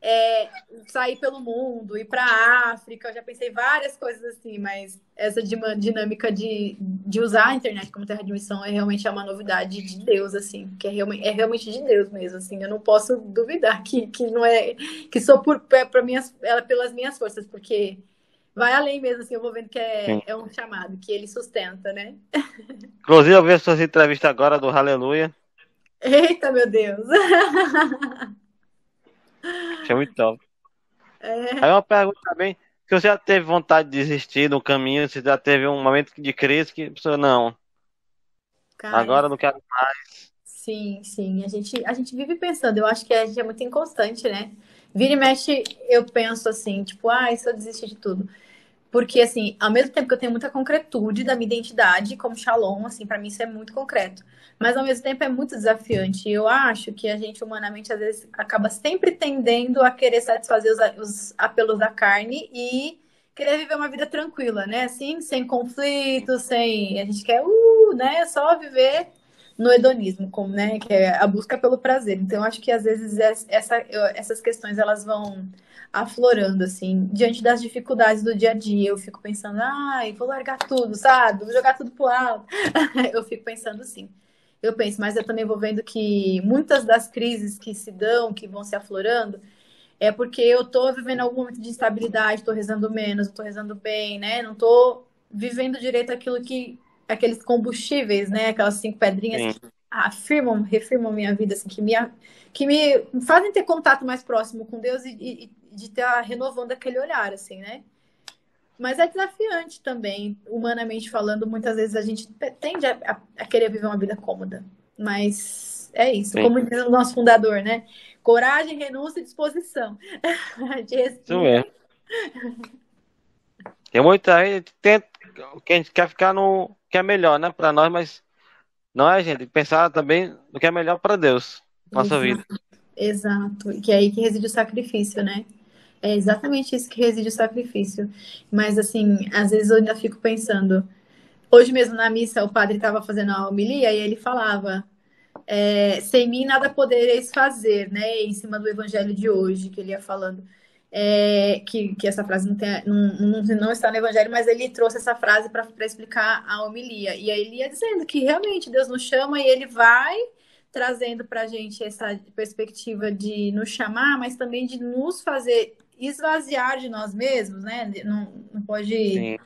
[SPEAKER 2] é, sair pelo mundo, ir para a África, eu já pensei várias coisas assim, mas essa dinâmica de usar a internet como terra de missão é realmente uma novidade de Deus, assim, que é realmente de Deus mesmo, assim, eu não posso duvidar que não é, que sou pelas minhas forças, porque vai além mesmo, assim, eu vou vendo que
[SPEAKER 1] Sim.
[SPEAKER 2] é um chamado, que ele sustenta, né?
[SPEAKER 1] Inclusive, eu vi as suas entrevistas agora do Aleluia.
[SPEAKER 2] Eita, meu Deus!
[SPEAKER 1] Achei muito top. Aí
[SPEAKER 2] É,
[SPEAKER 1] uma pergunta também, se você já teve vontade de desistir no caminho, se já teve um momento de crise que a pessoa, não.
[SPEAKER 2] Cara,
[SPEAKER 1] Agora eu não quero mais.
[SPEAKER 2] sim, sim. A gente vive pensando, eu acho que a gente é muito inconstante, né? Vira e mexe, eu penso assim, tipo, ah, se eu desistir de tudo. Porque, assim, ao mesmo tempo que eu tenho muita concretude da minha identidade como Shalom, assim, para mim isso é muito concreto. Mas, ao mesmo tempo, é muito desafiante. E eu acho que a gente, humanamente, às vezes, acaba sempre tendendo a querer satisfazer os apelos da carne e querer viver uma vida tranquila, né? Assim, sem conflito, sem... A gente quer, né? Só viver no hedonismo, como, né? Que é a busca pelo prazer. Então, eu acho que, às vezes, essas questões, elas vão aflorando, assim, diante das dificuldades do dia a dia. Eu fico pensando, ai, vou largar tudo, sabe? Vou jogar tudo pro alto. Eu fico pensando assim. Eu penso, mas eu também vou vendo que muitas das crises que se dão, que vão se aflorando, é porque eu tô vivendo algum momento de instabilidade, tô rezando menos, eu tô rezando bem, né? Não tô vivendo direito aquilo que, aqueles combustíveis, né? Aquelas 5 pedrinhas
[SPEAKER 1] Sim,
[SPEAKER 2] que afirmam, refirmam minha vida, assim, que me fazem ter contato mais próximo com Deus e de estar renovando aquele olhar, assim, né? Mas é desafiante também, humanamente falando, muitas vezes a gente tende a querer viver uma vida cômoda. Mas é isso,
[SPEAKER 1] sim.
[SPEAKER 2] como diz o nosso fundador, né? Coragem, renúncia e disposição. A gente
[SPEAKER 1] Isso
[SPEAKER 2] respira.
[SPEAKER 1] mesmo. Tem muita gente que a gente quer ficar no que é melhor, né, para nós, mas não é, gente. Tem que pensar também no que é melhor para Deus, nossa vida.
[SPEAKER 2] Exato, exato. E que é aí que reside o sacrifício, né? É exatamente isso que reside o sacrifício. Mas, assim, às vezes eu ainda fico pensando. Hoje mesmo na missa, o padre estava fazendo a homilia e ele falava: sem mim nada podereis fazer, né? Em cima do evangelho de hoje, que ele ia falando. Que essa frase não está no evangelho, mas ele trouxe essa frase para explicar a homilia. E aí ele ia dizendo que realmente Deus nos chama e ele vai trazendo para a gente essa perspectiva de nos chamar, mas também de nos fazer esvaziar de nós mesmos, né? Não pode
[SPEAKER 1] Sim,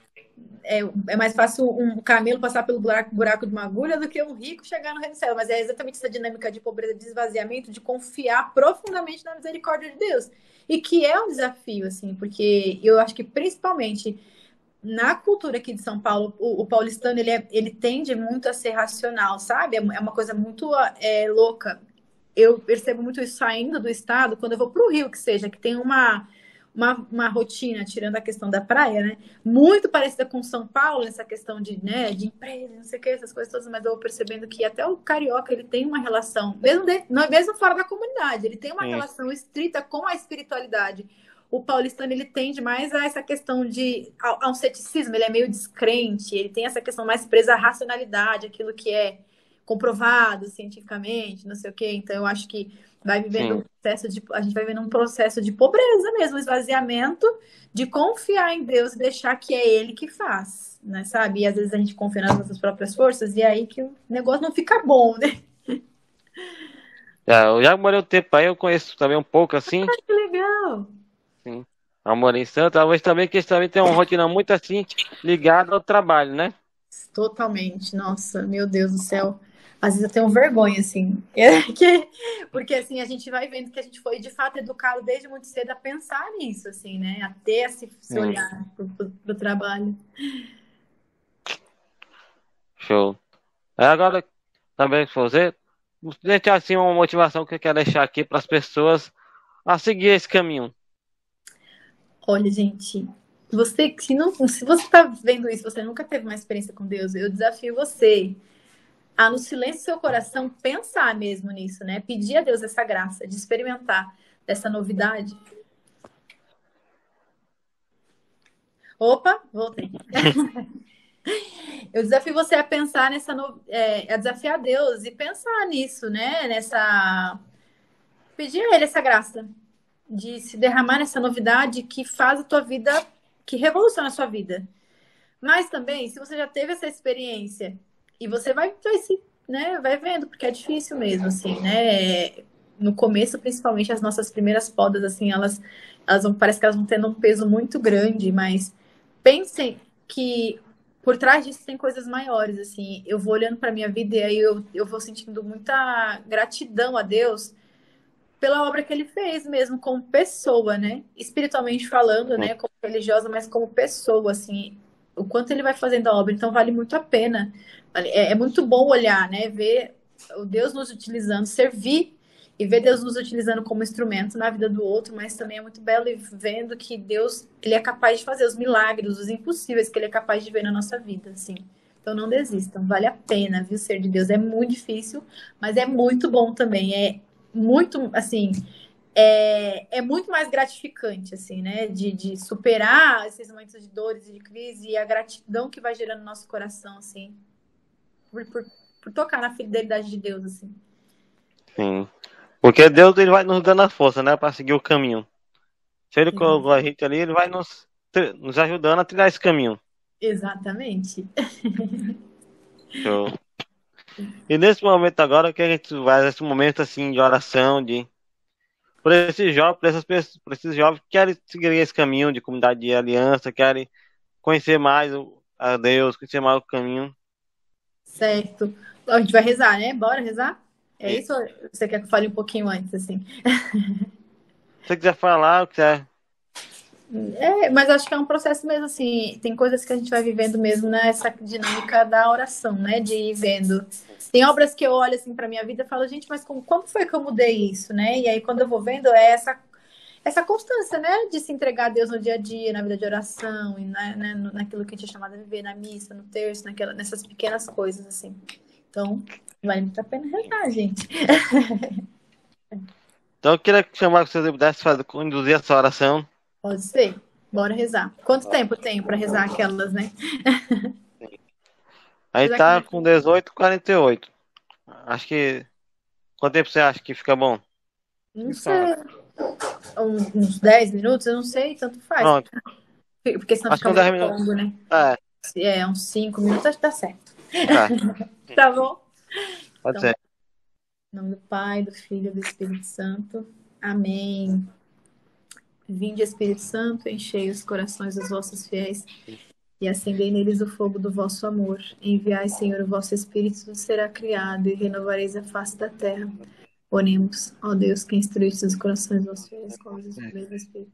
[SPEAKER 2] é mais fácil um camelo passar pelo buraco de uma agulha do que um rico chegar no reino do céu. Mas é exatamente essa dinâmica de pobreza, de esvaziamento, de confiar profundamente na misericórdia de Deus. E que é um desafio, assim, porque eu acho que principalmente na cultura aqui de São Paulo, o paulistano ele tende muito a ser racional, sabe? É uma coisa muito louca. Eu percebo muito isso saindo do estado, quando eu vou para o Rio, que seja, que tem uma rotina, tirando a questão da praia, né? Muito parecida com São Paulo, nessa questão de, né, de empresa, não sei o que, essas coisas todas, mas eu vou percebendo que até o carioca, ele tem uma relação, mesmo fora da comunidade, ele tem uma
[SPEAKER 1] sim,
[SPEAKER 2] relação estrita com a espiritualidade. O paulistano, ele tende mais a essa questão a um ceticismo, ele é meio descrente, ele tem essa questão mais presa à racionalidade, aquilo que é comprovado cientificamente, não sei o quê. Então, eu acho que
[SPEAKER 1] sim.
[SPEAKER 2] a gente vai vivendo um processo de pobreza mesmo, esvaziamento, de confiar em Deus e deixar que é Ele que faz, né, sabe? E às vezes a gente confia nas nossas próprias forças e é aí que o negócio não fica bom, né?
[SPEAKER 1] Eu já morei um tempo aí, eu conheço também um pouco assim.
[SPEAKER 2] Que legal!
[SPEAKER 1] Sim. Eu morei em Santos, talvez também que eles também têm uma rotina muito assim, ligada ao trabalho, né?
[SPEAKER 2] Totalmente, nossa, meu Deus do céu. Às vezes eu tenho vergonha, assim, porque assim, a gente vai vendo que a gente foi de fato educado desde muito cedo a pensar nisso, assim, né? A ter esse
[SPEAKER 1] Sim.
[SPEAKER 2] olhar pro trabalho.
[SPEAKER 1] Show. Aí agora, também, se você, deixar assim uma motivação que eu quero deixar aqui para as pessoas a seguir esse caminho.
[SPEAKER 2] Olha, gente, se você está vendo isso, você nunca teve uma experiência com Deus, eu desafio você a, no silêncio do seu coração, pensar mesmo nisso, né? Pedir a Deus essa graça de experimentar dessa novidade. Opa, voltei. Eu desafio você a pensar a desafiar Deus e pensar nisso, né? Pedir a Ele essa graça de se derramar nessa novidade que faz a tua vida, que revoluciona a sua vida. Mas também, se você já teve essa experiência e você vai vendo, porque é difícil mesmo, assim, né? No começo, principalmente, as nossas primeiras podas, assim, parece que elas vão tendo um peso muito grande, mas pensem que por trás disso tem coisas maiores, assim. Eu vou olhando para minha vida e aí eu vou sentindo muita gratidão a Deus pela obra que ele fez mesmo como pessoa, né? Espiritualmente falando,
[SPEAKER 1] Sim,
[SPEAKER 2] né? Como religiosa, mas como pessoa, assim. o quanto ele vai fazendo a obra, então vale muito a pena. É muito bom olhar, né? Ver o Deus nos utilizando, servir e ver Deus nos utilizando como instrumento na vida do outro, mas também é muito belo e vendo que Deus, ele é capaz de fazer os milagres, os impossíveis que ele é capaz de ver na nossa vida, assim. Então não desistam, vale a pena, viu? Ser de Deus é muito difícil, mas é muito bom também. É muito, assim, é muito mais gratificante, assim, né? De superar esses momentos de dores e de crise e a gratidão que vai gerando no nosso coração, assim, por tocar na fidelidade de Deus, assim.
[SPEAKER 1] Sim. Porque Deus ele vai nos dando a força, né, para seguir o caminho. Se ele colocou a gente ali, ele vai nos ajudando a trilhar esse caminho.
[SPEAKER 2] Exatamente.
[SPEAKER 1] Show. E nesse momento agora, o que a gente faz? Esse momento assim de oração, de por esses jovens, por esses jovens que querem seguir esse caminho de comunidade de aliança, querem conhecer mais a Deus, conhecer mais o caminho.
[SPEAKER 2] Certo. A gente vai rezar, né? Bora rezar? É
[SPEAKER 1] E
[SPEAKER 2] isso ou você quer que eu fale um pouquinho antes, assim?
[SPEAKER 1] se você quiser falar, quiser.
[SPEAKER 2] Mas acho que é um processo mesmo, assim, tem coisas que a gente vai vivendo mesmo nessa dinâmica da oração, né? De ir vendo. Tem obras que eu olho, assim, pra minha vida e falo, gente, mas como foi que eu mudei isso, né? E aí, quando eu vou vendo, é essa constância, né? De se entregar a Deus no dia a dia, na vida de oração, e naquilo que a gente é chamado a viver, na missa, no terço, nessas pequenas coisas, assim. Então, vale muito a pena rezar, gente.
[SPEAKER 1] Então eu queria chamar que você pudesse conduzir essa oração.
[SPEAKER 2] Pode ser. Bora rezar. Quanto tempo eu tenho pra rezar aquelas, né?
[SPEAKER 1] Aí
[SPEAKER 2] Apesar que
[SPEAKER 1] tá com 18:48. Acho que. Quanto tempo você acha que fica bom?
[SPEAKER 2] não sei, uns 10 minutos, eu não sei, tanto faz.
[SPEAKER 1] Pronto.
[SPEAKER 2] Porque senão
[SPEAKER 1] Acho
[SPEAKER 2] fica
[SPEAKER 1] que uns 10
[SPEAKER 2] muito
[SPEAKER 1] minutos.
[SPEAKER 2] longo, né?
[SPEAKER 1] É,
[SPEAKER 2] Se é uns 5 minutos, acho que tá certo.
[SPEAKER 1] tá.
[SPEAKER 2] Tá bom?
[SPEAKER 1] Pode
[SPEAKER 2] Então,
[SPEAKER 1] ser.
[SPEAKER 2] em nome do Pai, do Filho e do Espírito Santo. Amém. Vinde, Espírito Santo, enchei os corações dos vossos fiéis e acendei neles o fogo do vosso amor. Enviai, Senhor, o vosso Espírito, tudo será criado e renovareis a face da terra. Oremos, ó Deus, que instruíste os corações dos vossos fiéis com os mesmos Espírito.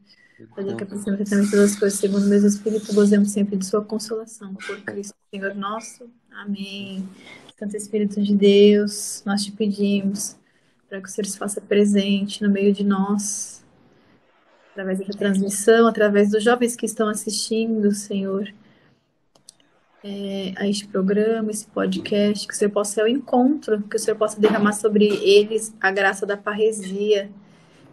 [SPEAKER 2] Fazer que apreciemos eternamente todas as coisas segundo o mesmo Espírito, gozemos sempre de sua consolação. Por Cristo, Senhor nosso. Amém. Santo Espírito de Deus, nós te pedimos para que o Senhor se faça presente no meio de nós, através dessa transmissão, através dos jovens que estão assistindo, Senhor, a este programa, esse podcast, que o Senhor possa ser o encontro, que o Senhor possa derramar sobre eles a graça da parresia,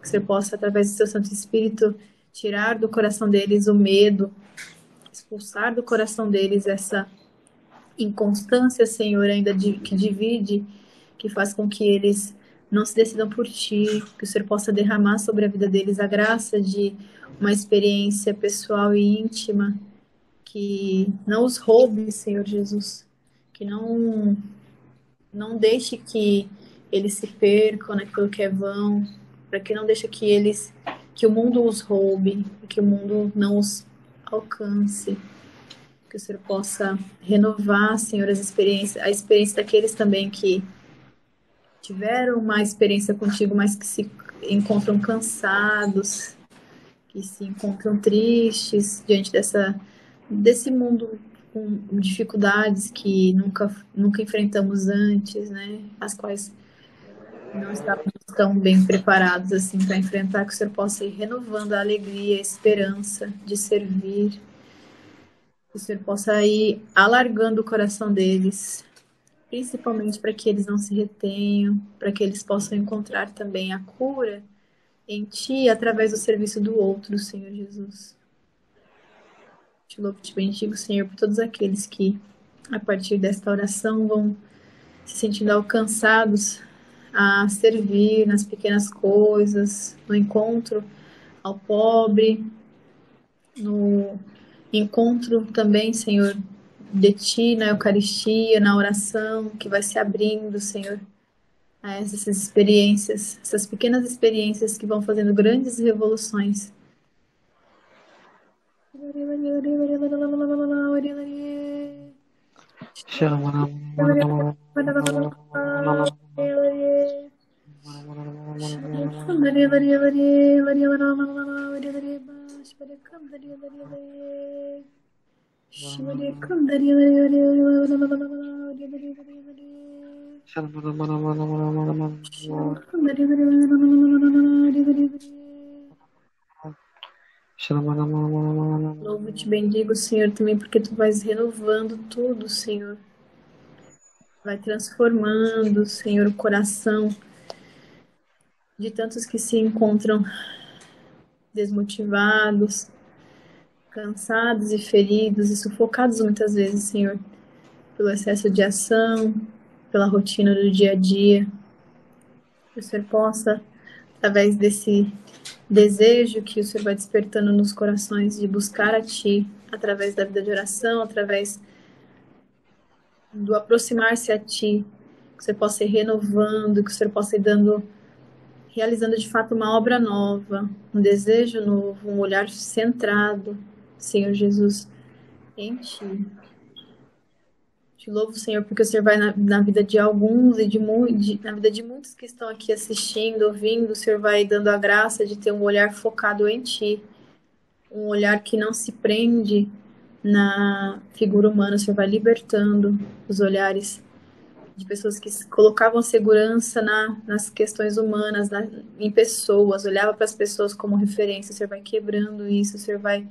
[SPEAKER 2] que o Senhor possa, através do seu Santo Espírito, tirar do coração deles o medo, expulsar do coração deles essa inconstância, Senhor, ainda que divide, que faz com que eles não se decidam por ti, que o Senhor possa derramar sobre a vida deles a graça de uma experiência pessoal e íntima, que não os roube, Senhor Jesus, que não deixe que eles se percam naquilo que é vão, para que não deixe que o mundo os roube, que o mundo não os alcance, que o Senhor possa renovar, Senhor, a experiência daqueles também que tiveram uma experiência contigo, mas que se encontram cansados, que se encontram tristes diante desse mundo com dificuldades que nunca enfrentamos antes, né? As quais não estávamos tão bem preparados assim para enfrentar, que o Senhor possa ir renovando a alegria, a esperança de servir, que o Senhor possa ir alargando o coração deles, principalmente para que eles não se retenham, para que eles possam encontrar também a cura em Ti através do serviço do outro, Senhor Jesus. Te louvo e te bendigo, Senhor, por todos aqueles que, a partir desta oração, vão se sentindo alcançados a servir nas pequenas coisas, no encontro ao pobre, no encontro também, Senhor, de Ti na Eucaristia, na oração, que vai se abrindo, Senhor, a essas experiências, essas pequenas experiências que vão fazendo grandes revoluções. Louvo e te bendigo, Senhor, também porque tu vais renovando tudo, Senhor. Vai transformando, Senhor, o coração de tantos que se encontram desmotivados, cansados e feridos e sufocados muitas vezes, Senhor, pelo excesso de ação, pela rotina do dia a dia. Que o Senhor possa, através desse desejo que o Senhor vai despertando nos corações de buscar a Ti, através da vida de oração, através do aproximar-se a Ti, que o Senhor possa ir renovando, que o Senhor possa ir realizando de fato uma obra nova, um desejo novo, um olhar centrado, Senhor Jesus, em Ti. Te louvo, Senhor, porque o Senhor vai na vida de alguns e na vida de muitos que estão aqui assistindo, ouvindo, o Senhor vai dando a graça de ter um olhar focado em Ti, um olhar que não se prende na figura humana, o Senhor vai libertando os olhares de pessoas que colocavam segurança nas questões humanas, em pessoas, olhava para as pessoas como referência, o Senhor vai quebrando isso, o Senhor vai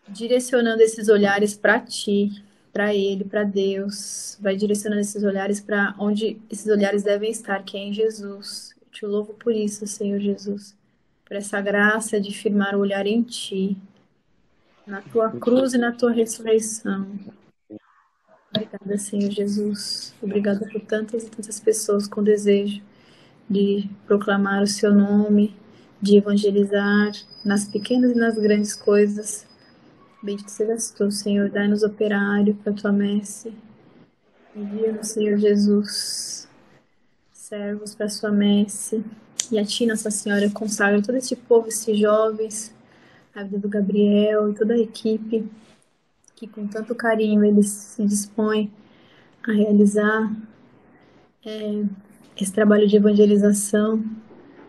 [SPEAKER 2] direcionando esses olhares para Ti, para Ele, para Deus, vai direcionando esses olhares para onde esses olhares devem estar, que é em Jesus. Eu te louvo por isso, Senhor Jesus, por essa graça de firmar o olhar em Ti, na Tua cruz e na Tua ressurreição. Obrigada, Senhor Jesus. Obrigada por tantas e tantas pessoas com desejo de proclamar o Seu nome, de evangelizar nas pequenas e nas grandes coisas. Bendito sejas tu, Senhor. Dai-nos operário para a tua messe. Envia-nos, Senhor Jesus, servos para a sua messe. E a ti, Nossa Senhora, eu consagro todo este povo, esses jovens, a vida do Gabriel e toda a equipe, que com tanto carinho eles se dispõem a realizar esse trabalho de evangelização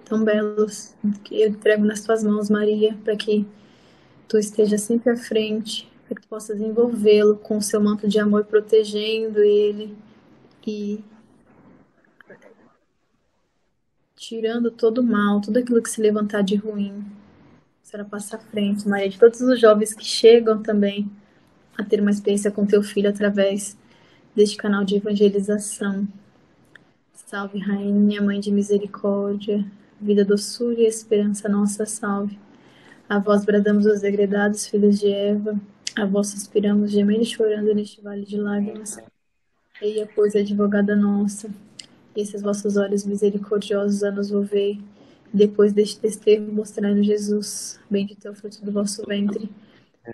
[SPEAKER 2] tão belos, que eu entrego nas tuas mãos, Maria, para que tu esteja sempre à frente, para que tu possas envolvê-lo com o seu manto de amor, protegendo ele e tirando todo o mal, tudo aquilo que se levantar de ruim. A senhora passa à frente, Maria, de todos os jovens que chegam também a ter uma experiência com teu filho através deste canal de evangelização. Salve, Rainha, Mãe de Misericórdia, vida, doçura e esperança nossa, salve. A vós bradamos os degredados filhos de Eva, a vós suspiramos, gemendo e chorando neste vale de lágrimas. Eia, pois, advogada nossa, esses vossos olhos misericordiosos a nos volvei, depois deste desterro mostrai-nos Jesus, bendito é o fruto do vosso ventre,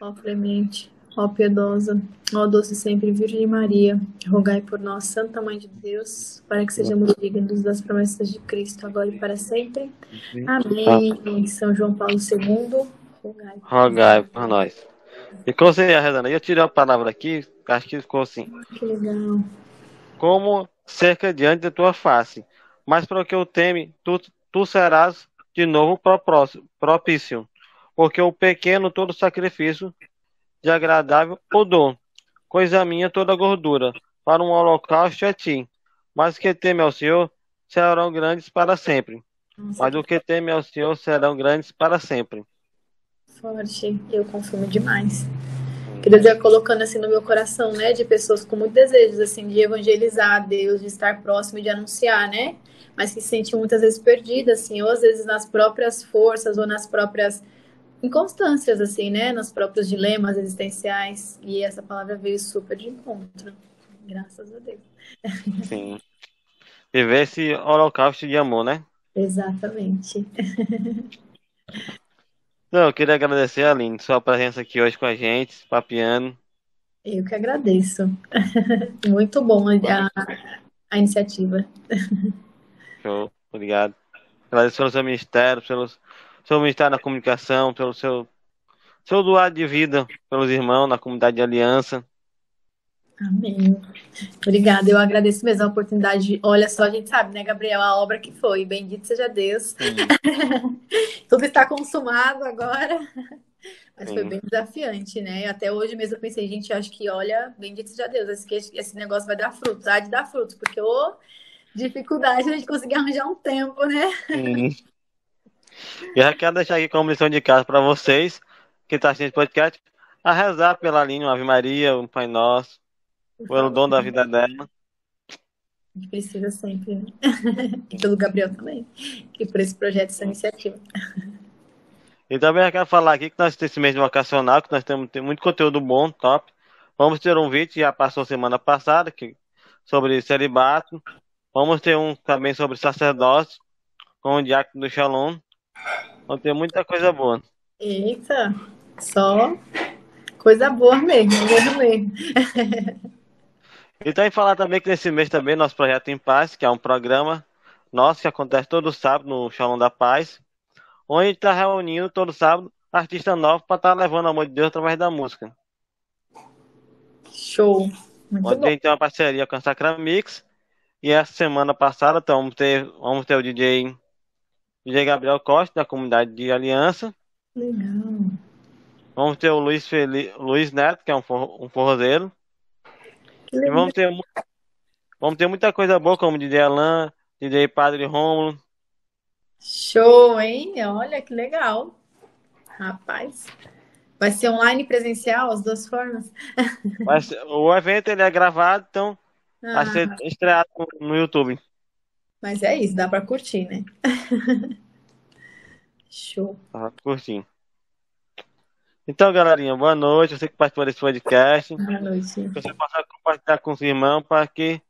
[SPEAKER 2] ó clemente, ó piedosa, ó doce sempre Virgem Maria, rogai por nós, Santa Mãe de Deus, para que sejamos dignos das promessas de Cristo, agora e para sempre. Amém. São João Paulo II,
[SPEAKER 1] Rogai por nós. E como você ia rezando, eu tirei a palavra aqui, acho que ficou assim.
[SPEAKER 2] Que legal.
[SPEAKER 1] Como cerca diante da tua face, mas para o que eu teme, tu serás de novo propício, porque o pequeno todo sacrifício de agradável o dou, coisa minha toda gordura, para um holocausto a ti, mas que teme ao Senhor serão grandes para sempre. Mas o que teme ao Senhor serão grandes para sempre.
[SPEAKER 2] Forte, eu confirmo demais. Que Deus ia colocando assim no meu coração, né, de pessoas com muitos desejos, assim, de evangelizar a Deus, de estar próximo e de anunciar, né, mas que se sentiam muitas vezes perdidas, assim, ou às vezes nas próprias forças, ou nas próprias inconstâncias, assim, né, nos próprios dilemas existenciais, e essa palavra veio super de encontro, graças a Deus.
[SPEAKER 1] Sim. Viver esse holocausto de amor, né?
[SPEAKER 2] Exatamente.
[SPEAKER 1] Não, eu queria agradecer, Aline, sua presença aqui hoje com a gente, papiando.
[SPEAKER 2] Eu que agradeço. Muito bom a iniciativa.
[SPEAKER 1] Show, obrigado. Agradeço pelo seu ministério, pelo seu ministério na comunicação, pelo seu doar de vida pelos irmãos na comunidade de aliança.
[SPEAKER 2] Amém. Obrigada, eu agradeço mesmo a oportunidade. Olha só, a gente sabe, né, Gabriel, a obra que foi. Bendito seja Deus.
[SPEAKER 1] Sim,
[SPEAKER 2] Tudo está consumado agora, mas foi
[SPEAKER 1] sim.
[SPEAKER 2] bem desafiante, né? Até hoje mesmo eu pensei, gente, acho que, olha, bendito seja Deus, esse negócio vai dar frutos, há de dar frutos, porque ô dificuldade a gente conseguir arranjar um tempo, né?
[SPEAKER 1] Sim. Eu já quero deixar aqui como lição de casa para vocês, que está assistindo esse podcast, a rezar pela Aline, uma Ave Maria, um Pai Nosso,
[SPEAKER 2] Por
[SPEAKER 1] pelo
[SPEAKER 2] favor,
[SPEAKER 1] dom da vida dela.
[SPEAKER 2] a gente precisa sempre, né? E pelo Gabriel também, e por esse projeto, essa iniciativa.
[SPEAKER 1] E também eu quero falar aqui que nós temos esse mês vocacional, que nós temos tem muito conteúdo bom, top. Vamos ter um vídeo, já passou semana passada, sobre celibato. Vamos ter um também sobre sacerdócio, com o diácono do Shalom. Vamos ter muita coisa boa.
[SPEAKER 2] Eita, só coisa boa mesmo mesmo.
[SPEAKER 1] E tem que falar também que nesse mês também nosso projeto Em Paz, que é um programa nosso que acontece todo sábado no Shalom da Paz, onde a gente está reunindo todo sábado artistas novos para estar levando o amor de Deus através da música.
[SPEAKER 2] Show, muito
[SPEAKER 1] Onde a
[SPEAKER 2] bom.
[SPEAKER 1] gente tem uma parceria com a Sacra Mix. E essa semana passada então, vamos ter o DJ Gabriel Costa, da comunidade de Aliança.
[SPEAKER 2] Legal.
[SPEAKER 1] Vamos ter o Luiz Neto, que é um forrozeiro.
[SPEAKER 2] Que
[SPEAKER 1] E
[SPEAKER 2] legal.
[SPEAKER 1] vamos ter muita coisa boa, como DJ Alan, DJ Padre Rômulo.
[SPEAKER 2] Show, hein? Olha que legal. Rapaz, vai ser online e presencial, as duas formas?
[SPEAKER 1] O evento ele é gravado, então vai ser
[SPEAKER 2] Ah,
[SPEAKER 1] estreado no YouTube.
[SPEAKER 2] mas é isso, dá para curtir, né? Show.
[SPEAKER 1] Tá curtinho. Então, galerinha, boa noite. Você que participou desse podcast.
[SPEAKER 2] Boa noite.
[SPEAKER 1] Você possa compartilhar com os irmãos para que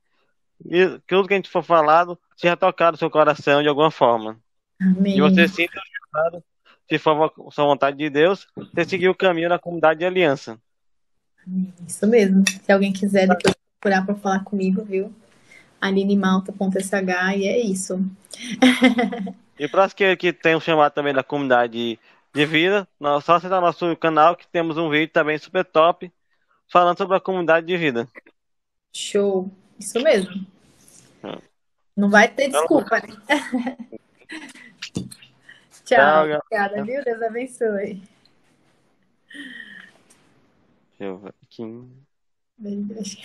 [SPEAKER 1] tudo que a gente for falado seja tocado no seu coração de alguma forma. E
[SPEAKER 2] Amém.
[SPEAKER 1] você sinta ajudado, se for a sua vontade de Deus, você seguir o caminho da comunidade de aliança.
[SPEAKER 2] Isso mesmo. Se alguém quiser depois procurar para falar comigo, viu? alinemalta.sh e é isso.
[SPEAKER 1] E para os que tenham chamado também da comunidade de vida, só acessar nosso canal que temos um vídeo também super top falando sobre a comunidade de vida.
[SPEAKER 2] Show. Isso mesmo.
[SPEAKER 1] Hum.
[SPEAKER 2] Não vai ter
[SPEAKER 1] Então,
[SPEAKER 2] desculpa, né?
[SPEAKER 1] tchau,
[SPEAKER 2] Tchau.
[SPEAKER 1] galera.
[SPEAKER 2] Obrigada, viu? Deus abençoe.
[SPEAKER 1] Deixa eu ver aqui.
[SPEAKER 2] Beijo.